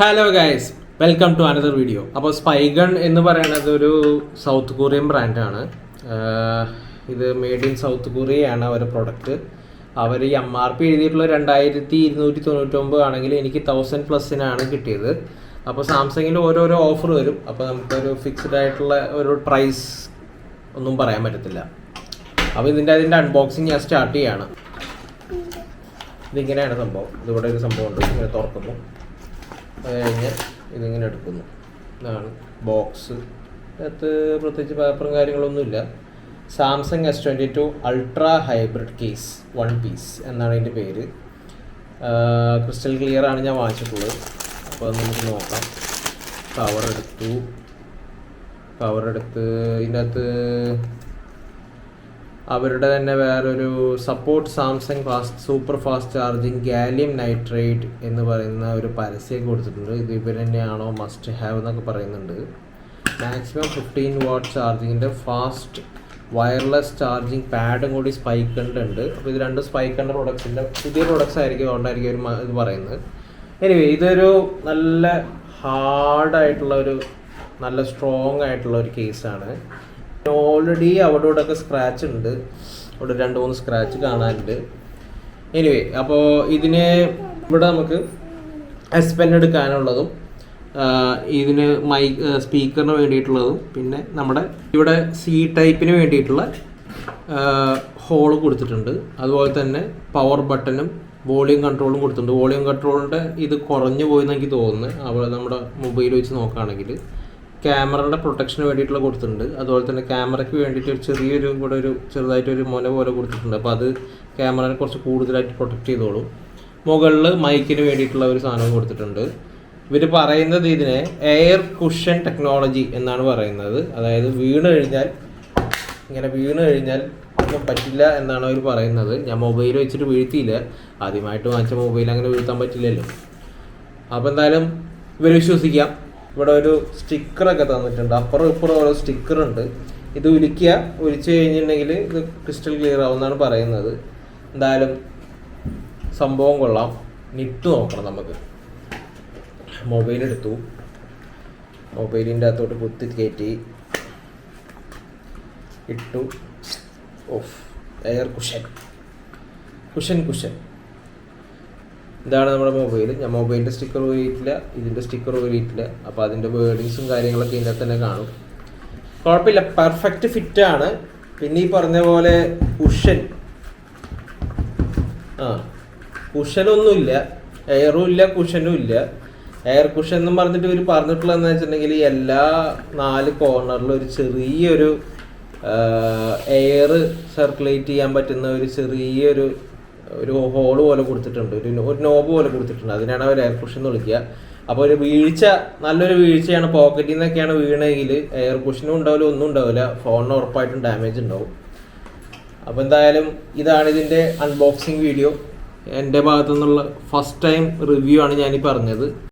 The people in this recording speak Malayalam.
Hello guys, welcome to another video. അപ്പോൾ സ്പൈഗൺ എന്ന് പറയുന്നത് ഒരു സൗത്ത് കൊറിയൻ ബ്രാൻഡാണ്. ഇത് മെയ്ഡ് ഇൻ സൗത്ത് കൊറിയയാണ് അവരുടെ പ്രൊഡക്റ്റ്. അവർ ഈ MRP എഴുതിയിട്ടുള്ള 2299 ആണെങ്കിൽ എനിക്ക് 1000+ കിട്ടിയത്. അപ്പോൾ സാംസങ്ങിൽ ഓരോരോ ഓഫർ വരും. അപ്പോൾ നമുക്കൊരു ഫിക്സ്ഡ് ആയിട്ടുള്ള ഒരു പ്രൈസ് ഒന്നും പറയാൻ പറ്റത്തില്ല. അപ്പോൾ അതിൻ്റെ അൺബോക്സിങ് ഞാൻ സ്റ്റാർട്ട് ചെയ്യാണ്. ഇതിങ്ങനെയാണ് സംഭവം. ഇതിവിടെ ഒരു സംഭവം ഉണ്ട്, ഇങ്ങനെ തുറക്കുന്നു. അത് കഴിഞ്ഞ് ഇതിങ്ങനെ എടുക്കുന്നു. ഇതാണ് ബോക്സ്. അതിനകത്ത് പ്രത്യേകിച്ച് പേപ്പറും കാര്യങ്ങളൊന്നുമില്ല. Samsung S22 ultra hybrid case 1 piece എന്നാണ് അതിൻ്റെ പേര്. ക്രിസ്റ്റൽ ക്ലിയർ ആണ് ഞാൻ വാങ്ങിച്ചിട്ടുള്ളത്. അപ്പോൾ അത് നമുക്ക് നോക്കാം. കവറെടുത്ത് ഇതിനകത്ത് അവരുടെ തന്നെ വേറൊരു support Samsung super fast charging gallium nitrate എന്ന് പറയുന്ന ഒരു പരസ്യം കൊടുത്തിട്ടുണ്ട്. ഇത് ഇവർ തന്നെയാണോ മസ്റ്റ് ഹാവ് എന്നൊക്കെ പറയുന്നുണ്ട്. മാക്സിമം 15 വാട്ട് ചാർജിങ്ങിൻ്റെ ഫാസ്റ്റ് വയർലെസ് ചാർജിങ് പാഡും കൂടി സ്പൈക്കണ്ട് ഉണ്ട്. അപ്പോൾ ഇത് രണ്ട് സ്പൈക്കണ്ട പ്രൊഡക്ട്സിൻ്റെ പുതിയ പ്രൊഡക്ട്സ് ആയിരിക്കും, അതുകൊണ്ടായിരിക്കും ഒരു ഇത് പറയുന്നത്. എനിവേ, ഇതൊരു നല്ല ഹാർഡായിട്ടുള്ള നല്ല സ്ട്രോങ് ആയിട്ടുള്ള ഒരു കേസാണ്. ഓൾറെഡി അവിടെ ഇവിടെയൊക്കെ സ്ക്രാച്ച് ഉണ്ട്. ഇവിടെ 2-3 സ്ക്രാച്ച് കാണാനുണ്ട്. എനിവേ, അപ്പോൾ ഇതിന് ഇവിടെ നമുക്ക് S Pen എടുക്കാനുള്ളതും ഇതിന് സ്പീക്കറിന് വേണ്ടിയിട്ടുള്ളതും പിന്നെ നമ്മുടെ ഇവിടെ C-ടൈപ്പിന് വേണ്ടിയിട്ടുള്ള ഹോള് കൊടുത്തിട്ടുണ്ട്. അതുപോലെ തന്നെ പവർ ബട്ടണും വോളിയം കൺട്രോളും കൊടുത്തിട്ടുണ്ട്. വോളിയം കൺട്രോളിൻ്റെ ഇത് കുറഞ്ഞു പോയെന്ന് എനിക്ക് തോന്നുന്നു. അവിടെ നമ്മുടെ മൊബൈൽ വെച്ച് നോക്കുകയാണെങ്കിൽ ക്യാമറയുടെ പ്രൊട്ടക്ഷന് വേണ്ടിയിട്ടുള്ള കൊടുത്തിട്ടുണ്ട്. അതുപോലെ തന്നെ ക്യാമറയ്ക്ക് വേണ്ടിയിട്ട് ഒരു ചെറുതായിട്ടൊരു മൊന പോലെ കൊടുത്തിട്ടുണ്ട്. അപ്പോൾ അത് ക്യാമറയെ കുറച്ച് കൂടുതലായിട്ട് പ്രൊട്ടക്റ്റ് ചെയ്തോളും. മുകളിൽ മൈക്കിന് വേണ്ടിയിട്ടുള്ള ഒരു സാധനവും കൊടുത്തിട്ടുണ്ട്. ഇവർ പറയുന്നത് ഇതിനെ എയർ കുഷൻ ടെക്നോളജി എന്നാണ് പറയുന്നത്. അതായത് വീണ് കഴിഞ്ഞാൽ ഒന്നും പറ്റില്ല എന്നാണ് അവർ പറയുന്നത്. ഞാൻ മൊബൈൽ വെച്ചിട്ട് വീഴ്ത്തിയില്ല. ആദ്യമായിട്ട് വാങ്ങിച്ച മൊബൈൽ അങ്ങനെ വീഴ്ത്താൻ പറ്റില്ലല്ലോ. അപ്പോൾ എന്തായാലും ഇവർ വിശ്വസിക്കാം. ഇവിടെ ഒരു സ്റ്റിക്കറൊക്കെ തന്നിട്ടുണ്ട്. അപ്പുറം ഇപ്പുറം ഓരോ സ്റ്റിക്കറുണ്ട്. ഇത് ഒലിച്ച് കഴിഞ്ഞിട്ടുണ്ടെങ്കിൽ ഇത് ക്രിസ്റ്റൽ ക്ലിയർ ആവുമെന്നാണ് പറയുന്നത്. എന്തായാലും സംഭവം കൊള്ളാം. ഇട്ട് നോക്കണം നമുക്ക്. മൊബൈൽ എടുത്തു, മൊബൈലിൻ്റെ അകത്തോട്ട് കുത്തി കയറ്റി ഇട്ടു. ഓഫ് എയർ കുഷൻ ഇതാണ് നമ്മുടെ മൊബൈൽ. ഞാൻ മൊബൈലിൻ്റെ സ്റ്റിക്കർ ഊരിയിട്ടില്ല, ഇതിൻ്റെ സ്റ്റിക്കർ ഊരിയിട്ടില്ല. അപ്പോൾ അതിൻ്റെ വേർഡിങ്സും കാര്യങ്ങളൊക്കെ ഇതിൻ്റെ തന്നെ കാണും. കുഴപ്പമില്ല, പെർഫെക്റ്റ് ഫിറ്റാണ്. പിന്നെ ഈ പറഞ്ഞ പോലെ കുഷനൊന്നുമില്ല, എയറും ഇല്ല കുഷനും ഇല്ല. എയർ കുഷൻ എന്നും പറഞ്ഞിട്ട് ഇവർ പറഞ്ഞിട്ടുള്ളതെന്ന് വെച്ചിട്ടുണ്ടെങ്കിൽ എല്ലാ 4 കോർണറിലും ഒരു ചെറിയൊരു എയർ സർക്കുലേറ്റ് ചെയ്യാൻ പറ്റുന്ന ഒരു ചെറിയൊരു ഹോള് പോലെ കൊടുത്തിട്ടുണ്ട്, ഒരു നോബ് പോലെ കൊടുത്തിട്ടുണ്ട്. അതിനാണ് അവർ എയർ കുഷൻ എന്ന് വിളിക്കുക. അപ്പോൾ നല്ലൊരു വീഴ്ചയാണ്. പോക്കറ്റിൽ നിന്നൊക്കെയാണ് വീണെങ്കിൽ എയർ കുഷനും ഉണ്ടാവില്ല, ഒന്നും ഉണ്ടാവില്ല. ഫോണിന് ഉറപ്പായിട്ടും ഡാമേജ് ഉണ്ടാവും. അപ്പോൾ എന്തായാലും ഇതാണ് ഇതിൻ്റെ അൺബോക്സിങ് വീഡിയോ. എൻ്റെ ഭാഗത്തു നിന്നുള്ള ഫസ്റ്റ് ടൈം റിവ്യൂ ആണ് ഞാനീ പറഞ്ഞത്.